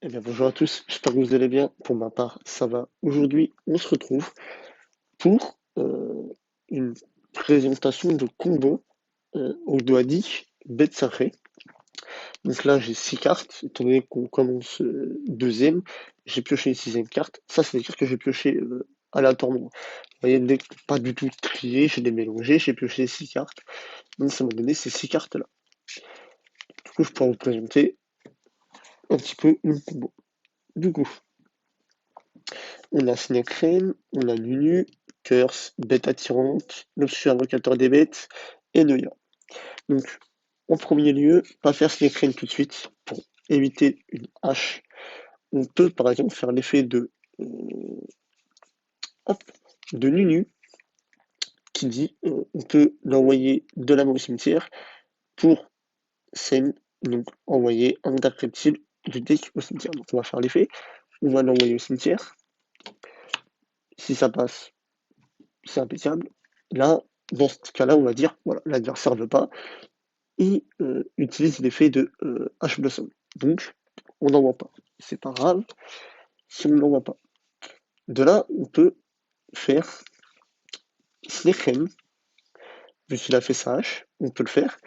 Eh bien, bonjour à tous, j'espère que vous allez bien. Pour ma part, ça va. Aujourd'hui, on se retrouve pour une présentation de combo au Doadi bête sacrée. Donc là, j'ai 6 cartes, étant donné qu'on commence deuxième, j'ai pioché une sixième carte. Ça, c'est des cartes que j'ai pioché aléatoirement. Vous voyez, pas du tout trié, j'ai les mélangé, j'ai pioché 6 cartes. Donc ça m'a donné ces 6 cartes-là. Du coup, je pourrais vous présenter un petit peu une combo. Du coup, on a Snake on a Nunu, Curse, Bête attirante, l'obscur invocateur des bêtes et Noya. Donc, en premier lieu, pas faire Snake tout de suite pour éviter une hache. On peut par exemple faire l'effet euh, hop, de Nunu qui dit on peut l'envoyer de la mort au cimetière pour scène, donc envoyer un attaque reptile du deck au cimetière. Donc on va faire l'effet, on va l'envoyer au cimetière. Si ça passe, c'est impeccable. Là, dans ce cas-là, on va dire, voilà, l'adversaire ne veut pas, et utilise l'effet de H-Blossom. Donc, on n'envoie pas. C'est pas grave si on n'envoie pas. De là, on peut faire Snechem, vu qu'il a fait sa hache, on peut le faire.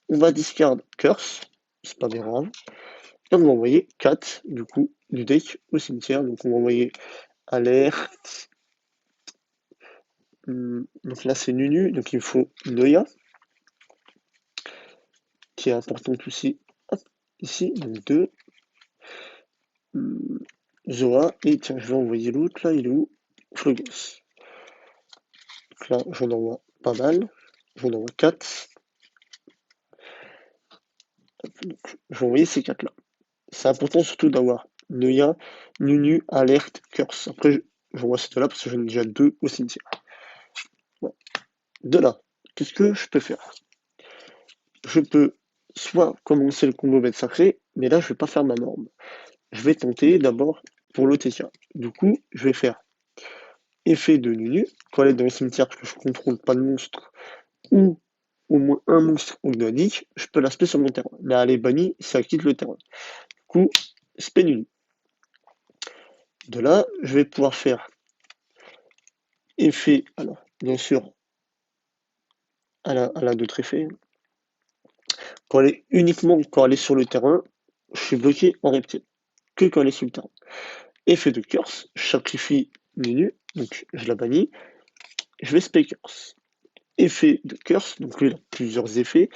On va discard Curse, c'est pas bien grave. Et on va envoyer 4, du coup, du deck au cimetière. Donc, on va envoyer Alerte. Donc là, c'est Nunu, donc il me faut Noya, qui est importante aussi. Hop, ici, donc 2. Zoa, et tiens, je vais envoyer l'autre là, il est où? Flogos. Donc là, j'en envoie pas mal. J'en envoie 4. Je vais envoyer ces 4 là. C'est important surtout d'avoir Noya, Nunu, Alerte, Curse. Après, j'envoie ces 2 là parce que j'en ai déjà 2 au cimetière. Ouais. De là, qu'est-ce que je peux faire? Je peux soit commencer le combo bête sacrée, mais là, je vais pas faire ma norme. Je vais tenter d'abord pour l'OTK. Du coup, je vais faire effet de Nunu, quand elle est dans le cimetière parce que je contrôle pas de monstre, ou au moins un monstre ogdonique, je peux l'aspect sur mon terrain. Mais elle est bannie, ça quitte le terrain. Du coup, spé Nunu. De là, je vais pouvoir faire effet, alors, bien sûr, elle a d'autres effets. Quand elle est, uniquement quand elle est sur le terrain, je suis bloqué en reptile. Que quand elle est sur le terrain. Effet de curse, je sacrifie Nunu, donc je la bannis. Je vais spé curse. Effet de curse, donc lui il a plusieurs effets,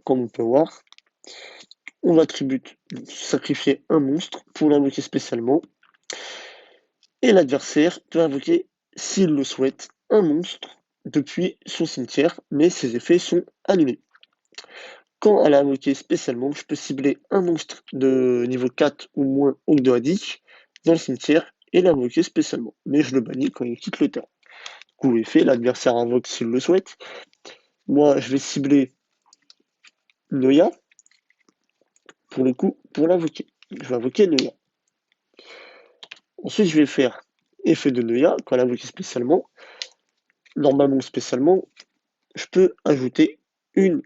comme on peut voir. On va sacrifier un monstre pour l'invoquer spécialement. Et l'adversaire peut invoquer, s'il le souhaite, un monstre depuis son cimetière, mais ses effets sont annulés. Quand elle a invoqué spécialement, je peux cibler un monstre de niveau 4 ou moins Ogdoadik dans le cimetière et l'invoquer spécialement. Mais je le bannis quand il quitte le terrain. Coup est fait, l'adversaire invoque s'il le souhaite. Moi, je vais cibler Noya, pour le coup, pour l'invoquer. Je vais invoquer Noya. Ensuite, je vais faire effet de Noya, quand elle a invoqué spécialement. Normalement, spécialement, je peux ajouter une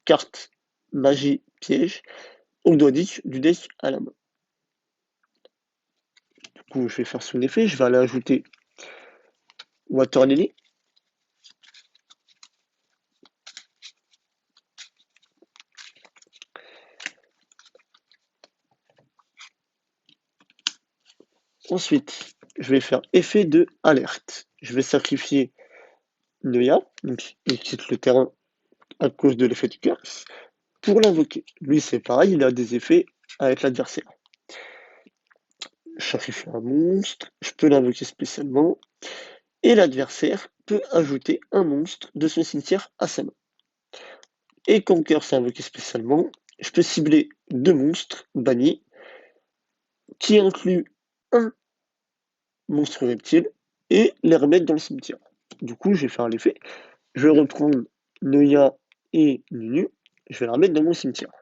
carte magie piège au doigt du deck à la main. Du coup, je vais faire son effet, je vais aller ajouter Water Lily. Ensuite, je vais faire effet de alerte. Je vais sacrifier Noya, donc il quitte le terrain à cause de l'effet de curse, pour l'invoquer. Lui, c'est pareil, il a des effets avec l'adversaire. Je sacrifie un monstre, je peux l'invoquer spécialement, et l'adversaire peut ajouter un monstre de son cimetière à sa main. Et quand Curse est invoqué spécialement, je peux cibler 2 monstres bannis, qui incluent un monstre reptile, et les remettre dans le cimetière. Du coup, je vais faire l'effet. Je vais reprendre Noya et Nunu, je vais la remettre dans mon cimetière.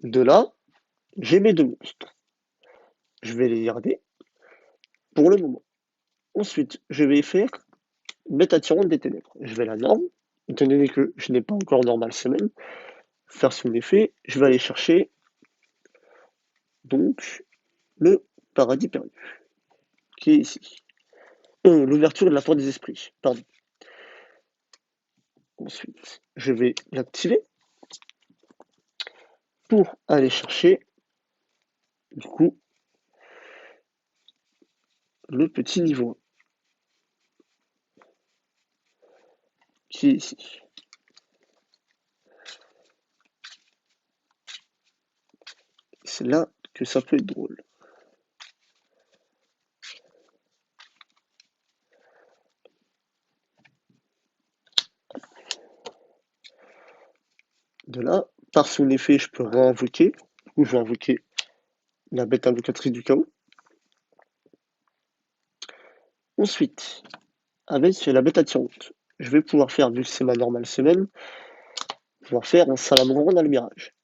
De là, j'ai mes 2 monstres. Je vais les garder pour le moment. Ensuite, je vais faire Bête attirante des ténèbres. Je vais la norme, étant donné que je n'ai pas encore normal semaine. faire son effet, je vais aller chercher donc le paradis perdu, qui est ici. L'ouverture de la porte des esprits, pardon. Ensuite, je vais l'activer pour aller chercher, du coup, le petit niveau 1, qui est ici. C'est là que ça peut être drôle. De là, par son effet, je peux réinvoquer. Du coup, je vais invoquer la bête invocatrice du chaos. Ensuite, avec la bête attirante, je vais pouvoir faire, vu que c'est ma normale semaine, pouvoir faire un salamandre dans le mirage.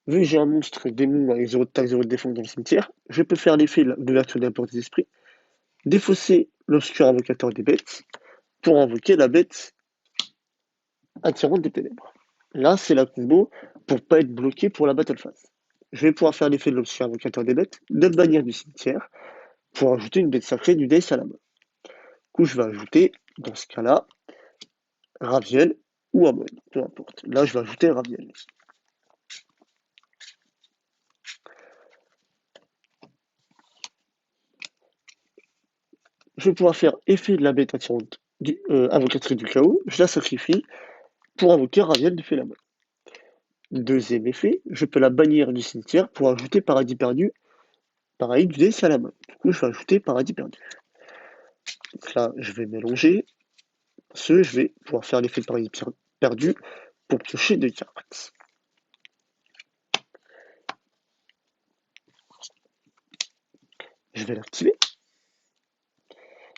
Vu que j'ai un monstre démon avec 0 de taxe, 0 de défense dans le cimetière, je peux faire l'effet d'ouverture de la porte des esprits, défausser l'obscur invocateur des bêtes, pour invoquer la bête attirante des ténèbres. Là, c'est la combo pour pas être bloqué pour la battle phase. Je vais pouvoir faire l'effet de l'obscur invocateur des bêtes, de le bannir du cimetière, pour ajouter une bête sacrée du Deus à la main. Du coup, je vais ajouter, dans ce cas-là, Raviel ou Amon, peu importe. Là, je vais ajouter Raviel. Je vais pouvoir faire effet de la bête attirante invocatrice du chaos, je la sacrifie pour invoquer Raviel du fait la main. Deuxième effet, je peux la bannir du cimetière pour ajouter Paradis perdu, pareil, du Deus à la main. Du coup, je vais ajouter Paradis perdu. Donc là, je vais mélanger. Je vais pouvoir faire l'effet de Paradis perdu pour piocher 2 cartes. Je vais l'activer.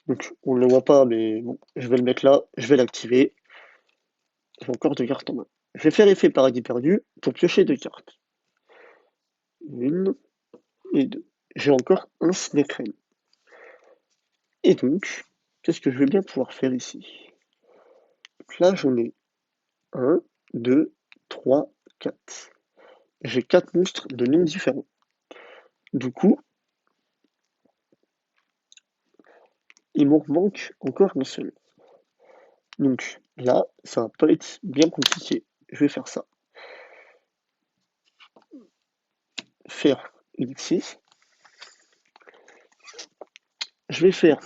Donc, on ne le voit pas, mais bon, je vais le mettre là, je vais l'activer. J'ai encore 2 cartes en main. Je vais faire l'effet Paradis perdu pour piocher 2 cartes. 1 et 2. J'ai encore un Snake Rain. Et donc, qu'est-ce que je vais bien pouvoir faire ici? Donc là, j'en ai 1, 2, 3, 4. J'ai 4 monstres de noms différents. Du coup, il m'en manque encore un seul. Donc là, ça va pas être bien compliqué. Je vais faire ça. Faire x6. Je vais faire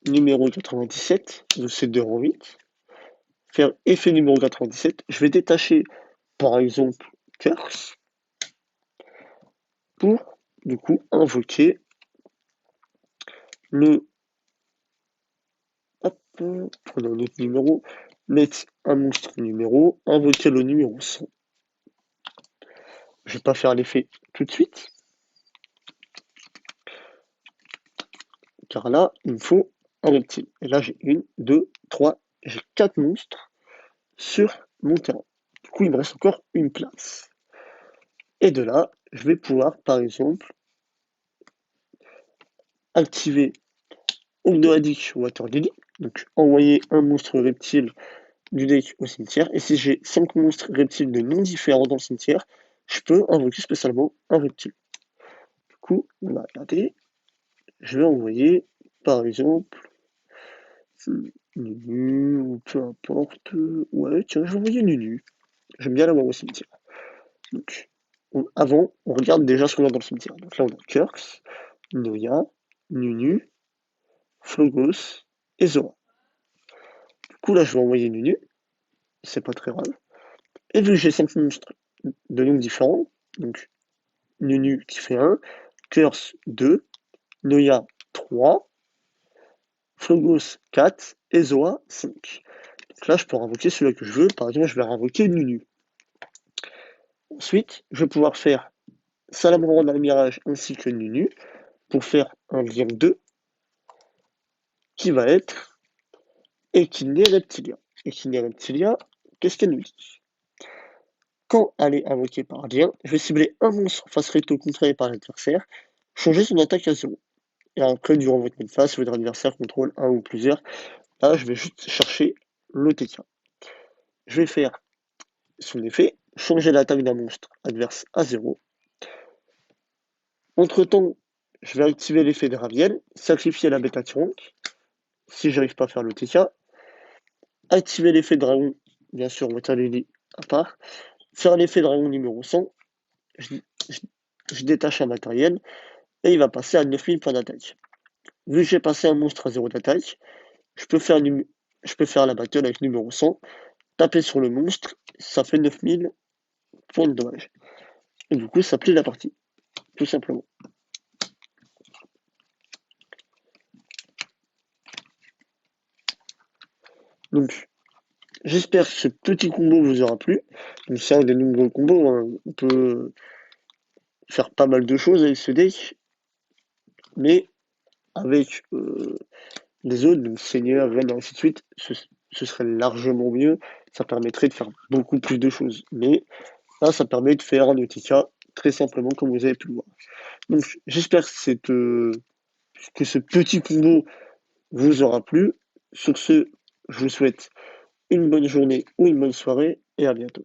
numéro 97, donc c'est 2 en 8. Faire effet numéro 97. Je vais détacher, par exemple, Curse pour, du coup, invoquer le... Hop, prenons un autre numéro, mettre un monstre numéro, invoquer le numéro 100. Je vais pas faire l'effet tout de suite, car là, il me faut un reptile. Et là, j'ai 1, 2, 3, j'ai 4 monstres sur mon terrain. Du coup, il me reste encore une place. Et de là, je vais pouvoir, par exemple, activer Ogdoadic Water Lily, donc envoyer un monstre reptile du deck au cimetière. Et si j'ai 5 monstres reptiles de noms différents dans le cimetière, je peux invoquer spécialement un reptile. Du coup, on va regarder. Je vais envoyer, par exemple, Nunu, ou peu importe. Ouais, tiens, je vais envoyer Nunu. J'aime bien l'avoir au cimetière. Donc, avant, on regarde déjà ce qu'on a dans le cimetière. Donc là, on a Kurks, Noya, Nunu, Flogos et Zora. Du coup, là, je vais envoyer Nunu. C'est pas très grave. Et vu que j'ai 5 monstres de noms différents, donc Nunu qui fait 1, Curse 2, Noya 3, Flogos 4 et Zoa 5. Donc là, je peux invoquer celui que je veux. Par exemple, je vais invoquer Nunu. Ensuite, je vais pouvoir faire Salamandre dans le mirage ainsi que Nunu pour faire un lien 2 qui va être Echiné Reptilia. Echiné Reptilia, qu'est-ce qu'elle nous dit? Quand elle est invoquée par lien, je vais cibler un monstre face recto contrôlé par l'adversaire, changer son attaque à 0. Et après, durant votre main phase, si votre adversaire contrôle un ou plusieurs Là, je vais juste chercher l'OTK. Je vais faire son effet, changer l'attaque d'un monstre adverse à 0. Entre-temps, je vais activer l'effet de Raviel, sacrifier la bêta Tyrank, si j'arrive pas à faire l'OTK. Activer l'effet dragon, bien sûr, Waterlily à part. Faire l'effet dragon numéro 100, je, je- je détache un matériel, et il va passer à 9000 points d'attaque. Vu que j'ai passé un monstre à 0 d'attaque, je peux faire la battle avec numéro 100, taper sur le monstre, ça fait 9000 points de dommage. Et du coup, ça plie la partie, tout simplement. Donc, j'espère que ce petit combo vous aura plu. Donc, c'est un des nombreux combos, hein. On peut faire pas mal de choses avec ce deck, mais avec les autres, donc Seigneur, Reine, et ainsi de suite, ce serait largement mieux. Ça permettrait de faire beaucoup plus de choses. Mais là, ça permet de faire un OTK très simplement, comme vous avez pu le voir. Donc, j'espère que ce petit combo vous aura plu. Sur ce, je vous souhaite une bonne journée ou une bonne soirée et à bientôt.